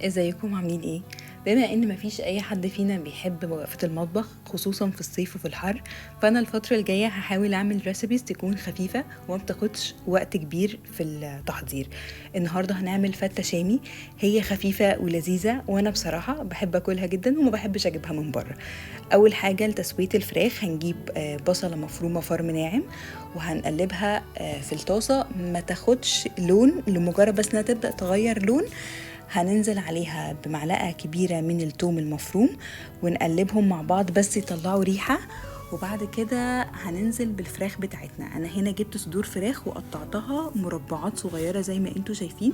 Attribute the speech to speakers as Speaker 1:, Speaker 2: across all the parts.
Speaker 1: ازيكم عاملين ايه؟ بما ان مفيش اي حد فينا بيحب وقفة المطبخ خصوصا في الصيف وفي الحر، فانا الفترة الجاية هحاول اعمل ريسيبيز تكون خفيفة وما بتاخدش وقت كبير في التحضير. النهاردة هنعمل فتة شامي، هي خفيفة ولذيذة وانا بصراحة بحب اكلها جدا وما بحبش اجيبها من بره. اول حاجة لتسوية الفراخ هنجيب بصلة مفرومة فرم ناعم وهنقلبها في الطاسة، ما تاخدش لون، لمجرد بس انها تبدأ تغير لون. هننزل عليها بمعلقة كبيرة من الثوم المفروم ونقلبهم مع بعض بس يطلعوا ريحة. وبعد كده هننزل بالفراخ بتاعتنا. انا هنا جبت صدور فراخ وقطعتها مربعات صغيرة زي ما انتوا شايفين.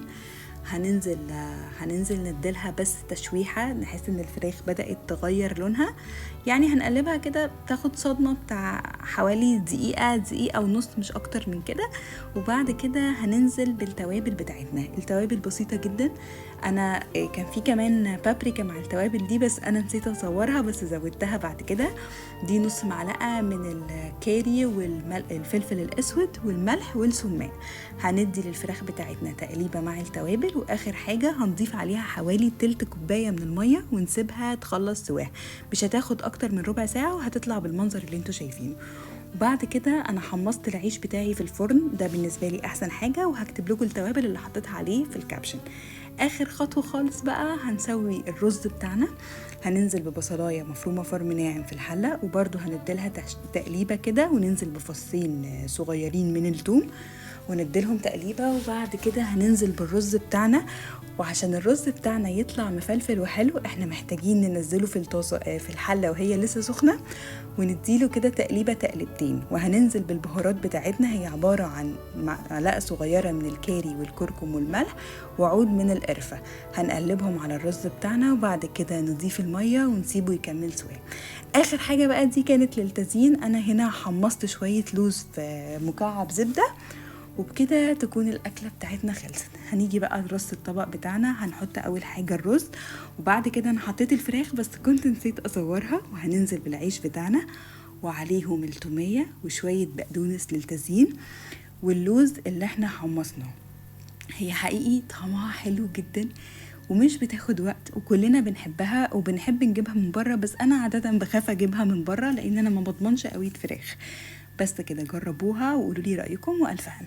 Speaker 1: هننزل نديلها بس تشويحة نحس ان الفراخ بدأت تغير لونها، يعني هنقلبها كده تاخد صدمة بتاع حوالي دقيقة ونص، مش اكتر من كده. وبعد كده هننزل بالتوابل بتاعتنا. التوابل بسيطة جدا، انا كان في كمان بابريكا مع التوابل دي بس انا نسيت اصورها، بس زودتها بعد كده. دي نص معلقة من الكاري والفلفل الاسود والملح والسماق. هندي للفراخ بتاعتنا تقليبة مع التوابل، واخر حاجة هنضيف عليها حوالي تلت كوباية من المية ونسيبها تخلص سواها. مش هتاخد اكتر من ربع ساعة وهتطلع بالمنظر اللي انتوا شايفينه. وبعد كده انا حمصت العيش بتاعي في الفرن، ده بالنسبة لي احسن حاجة، وهكتب لكم التوابل اللي حطيتها عليه في الكابشن. اخر خطوة خالص بقى هنسوي الرز بتاعنا. هننزل ببصلاية مفرومة فرم ناعم في الحلة، وبرده هنديلها تقليبة كده، وننزل بفصين صغيرين من الثوم ونديلهم تقليبة. وبعد كده هننزل بالرز بتاعنا، وعشان الرز بتاعنا يطلع مفلفل وحلو احنا محتاجين ننزله في الطاسة في الحلة وهي لسه سخنة، ونديله كده تقليبة تقلبتين. وهننزل بالبهارات بتاعتنا، هي عبارة عن معلقة صغيرة من الكاري والكركم والملح وعود من القرفة. هنقلبهم على الرز بتاعنا، وبعد كده نضيف المية ونسيبه يكمل سواه. اخر حاجة بقى دي كانت للتزيين، انا هنا حمصت شوية لوز في مكعب زبدة، وبكده تكون الأكلة بتاعتنا خلصت. هنيجي بقى نرص الطبق بتاعنا، هنحط أول حاجة الرز، وبعد كده أنا حطيت الفراخ بس كنت نسيت أصورها. وهننزل بالعيش بتاعنا وعليهم التومية وشوية بقدونس للتزيين واللوز اللي احنا حمصناه. هي حقيقي طعمها حلو جدا ومش بتاخد وقت، وكلنا بنحبها وبنحب نجيبها من بره، بس انا عادة بخاف اجيبها من بره لان انا ما بضمنش قوي الفراخ. بس كده جربوها وقولوا لي رأيكم، والف هنا.